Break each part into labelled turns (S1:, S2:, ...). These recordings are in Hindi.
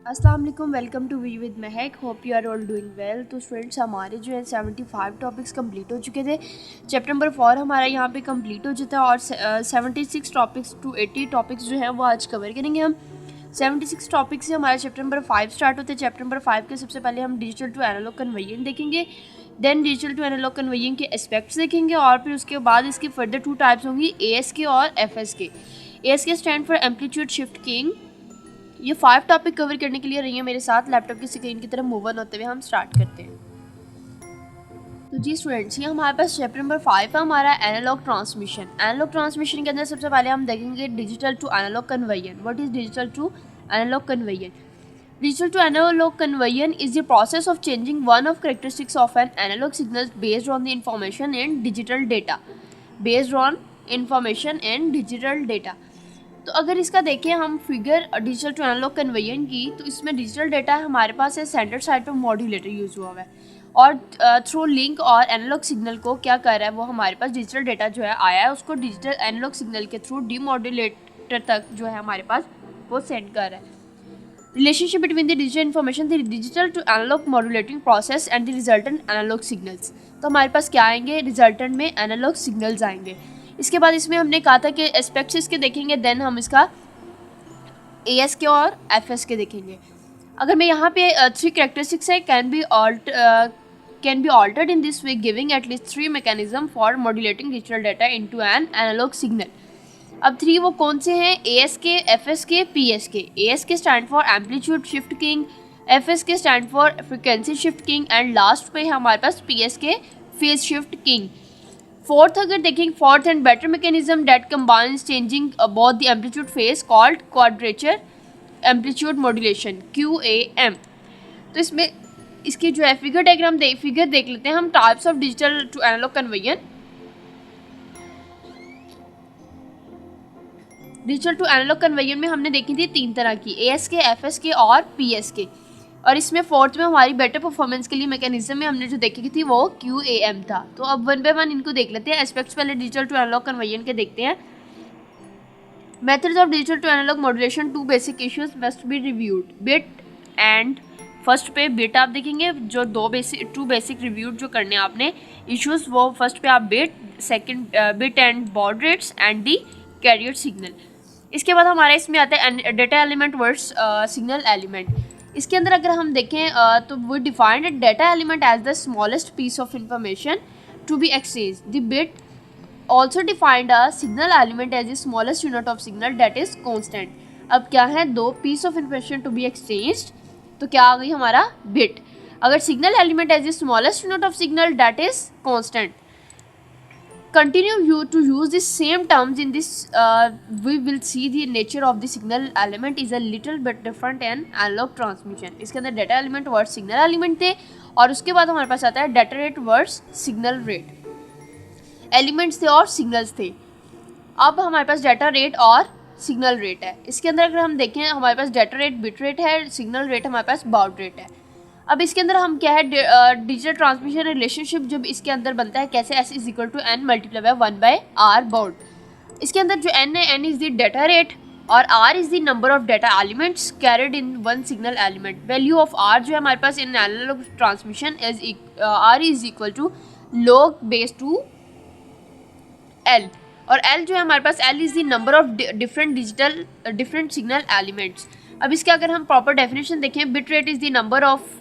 S1: अस्सलाम वालेकुम, welcome to we with Mahak. Hope you are all doing well. तो स्टूडेंट्स, हमारे जो है 75 टॉपिक्स कंप्लीट हो चुके थे। चैप्टर नंबर 4 हमारा यहाँ पे कंप्लीट हो चुका है और 76 टॉपिक्स टू 80 टॉपिक्स जो हैं वो आज कवर करेंगे हम। 76 टॉपिक्स से हमारा चैप्टर नंबर 5 स्टार्ट होते हैं। चैप्टर नंबर 5 के सबसे पहले हम डिजिटल टू एनालॉग कन्वर्जन देखेंगे, then digital to analog conversion के एस्पेक्ट्स देखेंगे और फिर उसके बाद इसकी फर्दर 2 टाइप्स होंगी, ASK और FSK। ASK stand for amplitude shift keying. ये 5 टॉपिक कवर करने के लिए रही है मेरे साथ। लैपटॉप की स्क्रीन की तरफ मूव ऑन होते हुए हम स्टार्ट करते हैं। तो जी स्टूडेंट्स, ये हमारे पास चैप्टर नंबर 5 है हमारा एनालॉग ट्रांसमिशन। एनालॉग ट्रांसमिशन के अंदर सबसे पहले हम देखेंगे digital to analog conversion. What is digital to analog conversion? Digital to analog conversion is the process of changing one of characteristics of an analog signal based on the information and digital data. Based on information and digital data. तो अगर इसका देखें हम figure digital to analog conversion की, तो इसमें डिजिटल डेटा हमारे पास है सेंटर साइड पर मॉड्यूलेटर यूज़ हुआ है और थ्रू लिंक और एनालॉग सिग्नल को क्या कर रहा है, वो हमारे पास डिजिटल डेटा जो है आया है उसको डिजिटल एनालॉग सिग्नल के थ्रू डीमॉड्यूलेटर तक जो है हमारे पास वो सेंड कर रहा है। Relationship between the digital information, the digital to analog modulating process and the resultant analog signals। तो हमारे पास क्या आएंगे, रिजल्टेंट में एनालॉग सिग्नल्स आएंगे। इसके बाद इसमें हमने कहा था कि एस्पेक्ट्स इसके देखेंगे, देन हम इसका ASK और FSK देखेंगे। अगर मैं यहाँ पे 3 कैरेक्टरिस्टिक्स है can be altered in this way giving at least 3 mechanism for modulating digital data into an analog signal. अब 3 वो कौन से हैं? ASK, FSK, PSK। ASK stand for amplitude shift keying, FSK stand for frequency shift keying and last पे हमारे पास PSK phase shift keying. Fourth अगर देखें, fourth and better mechanism that combines changing about the amplitude phase called quadrature amplitude modulation, QAM। तो इसमें इसकी जो है फिगर देख लेते हैं हम। Types of digital to analog conversion. Digital to analog conversion में हमने देखी थी 3 तरह की, ASK, FSK और PSK। और इसमें फोर्थ में हमारी बेटर परफॉर्मेंस के लिए मैकेनिज्म में हमने जो देखी थी वो QAM था। तो अब वन बाय वन इनको देख लेते हैं। एस्पेक्ट्स पहले डिजिटल टू एनालॉग कन्वर्जन के देखते हैं। Methods of digital to analog modulation, 2 basic issues must be reviewed, bit and first पे बिट आप देखेंगे, जो 2 बेसिक रिव्यूड जो करने हैं आपने इश्यूज, वो फर्स्ट पे आप bit, second bit and baud rates and the carrier signal. इसके बाद हमारे इसमें आता है data element versus signal element. इसके अंदर अगर हम देखें तो वो defined data element as the smallest piece of information to be exchange. The bit also defined a signal element as the smallest unit of signal that is constant. अब क्या है, 2 piece of information to be exchange, तो क्या आ गई हमारा बिट। अगर signal element as the smallest unit of signal that is constant. Continue to use the same terms in this, we will see the nature of the signal element is a little bit different in analog transmission। इसके अंदर data element versus signal element थे और उसके बाद हमारे पास आता है data rate versus signal rate. Elements थे और सिग्नल्स थे। अब हमारे पास डेटा रेट और सिग्नल रेट है। इसके अंदर अगर हम देखें, हमारे पास डेटा रेट बिट रेट है, सिग्नल रेट हमारे पास बाउड रेट है। अब इसके अंदर हम क्या है, डिजिटल ट्रांसमिशन रिलेशनशिप जब इसके अंदर बनता है कैसे, S is equal to N multiply by 1/R baud. इसके अंदर जो N है, N is the data rate और R is the number of data elements carried in one signal element. Value of R जो है हमारे पास in analog transmission R is equal to log base two L, और L जो है हमारे पास, L is the number of different signal elements. अब इसका अगर हम प्रॉपर डेफिनेशन देखें, bit rate is the number of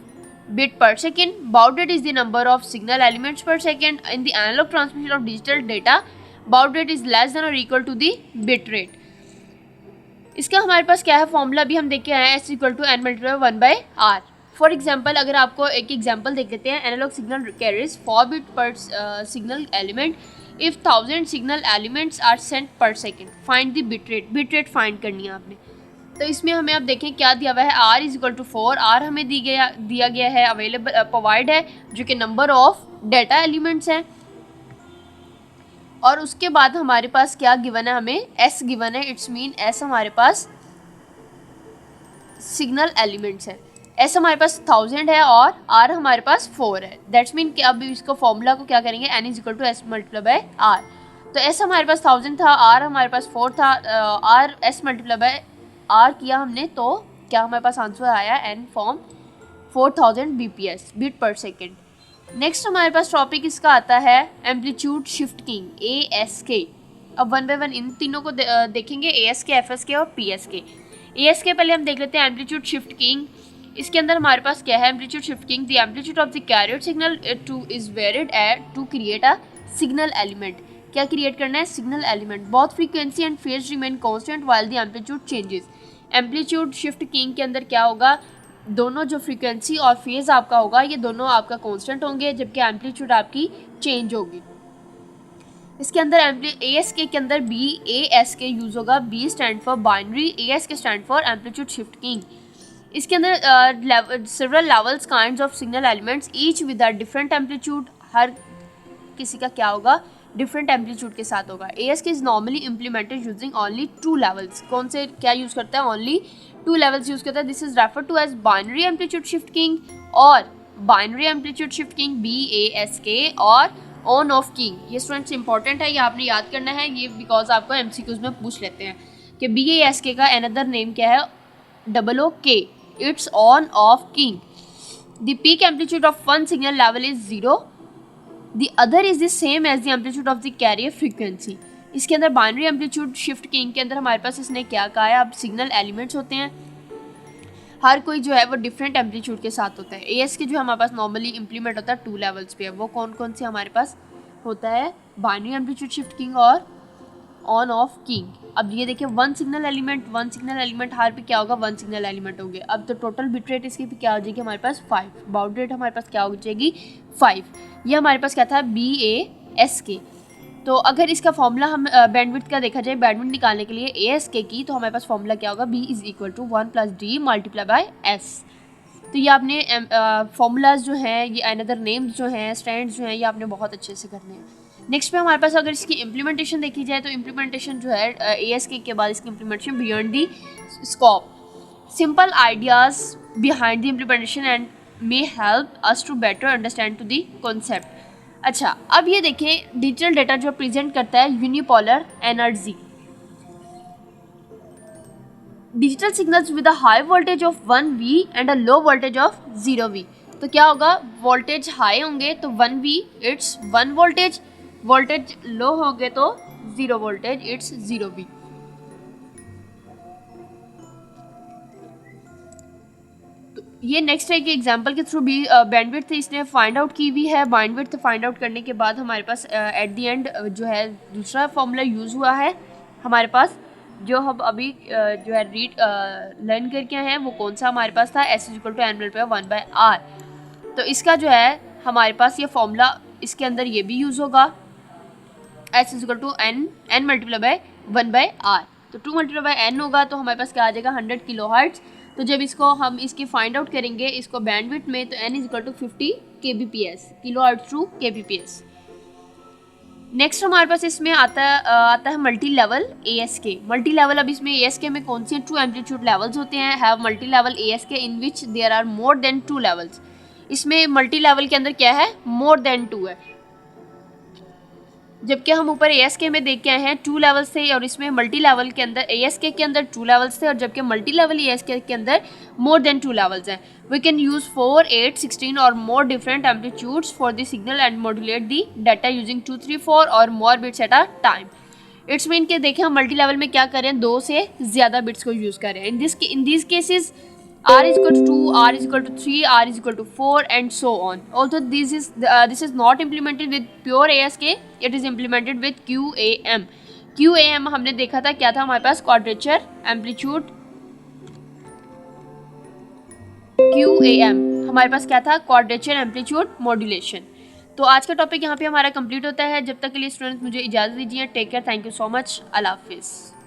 S1: bit per second, baud rate is the number of signal elements per second in the analog transmission of digital data, baud rate is less than or equal to the bit rate। इसका हमारे पास क्या है, फॉर्मूला भी हम देख के आए हैं, S equal to N multiply 1/R। For example अगर आपको एक एग्जाम्पल देख लेते हैं, analog signal carries 4 bit per signal element if 1000 signal elements are sent per second, find the bit rate find करनी है आपने। तो इसमें हमें आप देखें क्या दिया हुआ है, R is equal to 4, R हमें दिया गया है, अवेलेबल प्रोवाइड है, जो कि नंबर ऑफ डेटा एलिमेंट्स हैं। और उसके बाद हमारे पास क्या गिवन है, हमें S गिवन है, इट्स मीन S हमारे पास सिग्नल एलिमेंट्स है। S हमारे पास 1000 है और R हमारे पास 4 है। दैट्स मीन कि अब इसको फॉर्मूला को क्या करेंगे, N is equal to S multiply by R। तो S हमारे पास 1000 था, R हमारे पास 4 था, R S multiply by R किया हमने तो क्या हमारे पास आंसर आया, एन फॉर्म 4000 bps बीट पर सेकेंड। नेक्स्ट हमारे पास टॉपिक इसका आता है एम्पलीट्यूड शिफ्ट कीइंग ASK। अब वन बाय वन इन तीनों को देखेंगे, ASK, FSK और PSK। ASK पहले हम देख लेते हैं एम्पलीट्यूड शिफ्ट कीइंग। इसके अंदर हमारे पास क्या है, amplitude shift keying, the amplitude of the carrier signal to is varied at to create a signal element. क्या क्रिएट करना है, signal element. Both frequency and phase remain constant while the amplitude changes. Amplitude shift keying के अंदर क्या होगा, दोनों जो फ्रीक्वेंसी और फेज आपका होगा ये दोनों आपका कांस्टेंट होंगे, जबकि एम्पलीट्यूड आपकी चेंज होगी। इसके अंदर ASK के अंदर BASK यूज होगा। B stand for binary, ASK stand for amplitude shift keying. इसके अंदर several levels kinds of signal elements each with a different amplitude. हर किसी का क्या होगा, डिफरेंट एम्पलीट्यूड के साथ होगा। ASK is normally implemented using only 2 levels. कौन से क्या यूज करता है, ओनली 2 लेवल्स यूज करता है। This is refer to as binary amplitude shift keying और binary amplitude shift keying BASK और ऑन ऑफ कीइंग। ये स्टूडेंट्स इंपॉर्टेंट है, ये आपने याद करना है, ये बिकॉज आपको MCQs में पूछ लेते हैं कि BASK का अनदर नेम क्या है, OOK, it's on off keying. The peak amplitude of one signal level is 0, the other is the same as the amplitude of the carrier frequency. इसके अंदर बाइनरी एम्पलीट्यूड शिफ्ट कीइंग के अंदर हमारे पास इसने क्या कहा है, अब सिग्नल एलिमेंट्स होते हैं, हर कोई जो है वो डिफरेंट एम्पलीट्यूड के साथ होता है। ASK जो हमारे पास नॉर्मली इंप्लीमेंट होता है 2 लेवल्स पे है, वो कौन कौन से हमारे पास होता है, बाइनरी एम्पलीट्यूड शिफ्ट कीइंग और ऑन ऑफ कीइंग। अब ये देखिए वन सिग्नल एलिमेंट हर पे क्या होगा, 1 सिग्नल एलिमेंट होंगे। अब तो टोटल बिट रेट इसकी क्या हो जाएगी हमारे पास 5, बाउड रेट हमारे पास क्या हो जाएगी 5। ये हमारे पास क्या था, BASK। तो अगर इसका फॉर्मूला हम बैंडविड्थ का देखा जाए, बैंडविड्थ निकालने के लिए ASK की, तो हमारे पास फॉर्मूला क्या होगा, B is equal to 1 + D multiply by S। तो ये आपने फॉर्मूलाज जो हैं, ये अनदर नेम्स जो हैं, स्टैंड्स जो हैं, ये आपने बहुत अच्छे से करने हैं। नेक्स्ट पे हमारे पास अगर इसकी इम्प्लीमेंटेशन देखी जाए, तो इम्प्लीमेंटेशन जो है ASK के बाद इसकी implementation beyond the scope, simple ideas behind the implementation and may help us to better understand to the concept. अच्छा, अब ये देखें डिजिटल डेटा जो प्रेजेंट करता है unipolar energy. Digital signals with a high voltage of 1V and a low voltage of 0V। तो क्या होगा, वोल्टेज हाई होंगे तो 1V इट्स 1 वोल्टेज, वोल्टेज लो होंगे तो 0 वोल्टेज इट्स 0V। ये नेक्स्ट है कि एग्जांपल के थ्रू भी बैंडविड्थ इसने फाइंड आउट की हुई है। बैंडविड्थ फाइंड आउट करने के बाद हमारे पास एट द एंड जो है दूसरा फॉर्मूला यूज़ हुआ है हमारे पास, जो हम अभी जो है लर्न करके आए हैं, वो कौन सा हमारे पास था, S = n/1/r। तो इसका जो है हमारे पास ये फॉर्मूला, इसके अंदर ये भी यूज़ होगा, S = n/1/r। तो 2 × n होगा तो हमारे पास क्या आ जाएगा, 100 किलोहर्ट्ज़। तो जब इसको हम इसकी फाइंड आउट करेंगे इसको बैंडविड्थ में, तो n = 50 kbps, kilohertz to kbps। Next हमारे पास इसमें आता है multi level ASK। Multi level, अब इसमें ASK में कौन से 2 एम्पलीट्यूड लेवल्स होते हैं, have multi level ASK in which there are more than 2 levels. इसमें मल्टी लेवल के अंदर क्या है, मोर देन 2 है, जबकि हम ऊपर ASK में देख के आए हैं 2 लेवल्स थे, और इसमें मल्टी लेवल के अंदर ASK के अंदर 2 लेवल्स थे, और जबकि मल्टी लेवल ASK के अंदर मोर देन 2 लेवल्स हैं। वी कैन यूज 4, 8, 16 और more different amplitudes for the signal and modulate the data using 2, 3, 4 और more bits at a time. It's mean के देखें हम मल्टी लेवल में क्या कर रहे हैं, 2 से ज़्यादा बिट्स को यूज़ कर रहे हैं। In this cases R = 2, R = 3, R = 4 and so on. Although this is not implemented with pure ASK, it is implemented with QAM. QAM हमने देखा था क्या था हमारे पास, क्वाड्रेचर एम्पलीट्यूड। QAM हमारे पास क्या था, क्वाड्रेचर एम्पलीट्यूड मॉड्यूलेशन। तो आज का टॉपिक यहाँ पे हमारा कंप्लीट होता है। जब तक के लिए स्टूडेंट्स मुझे इजाज़त दीजिए। Take care, thank you so much, अल्लाह हाफिज़।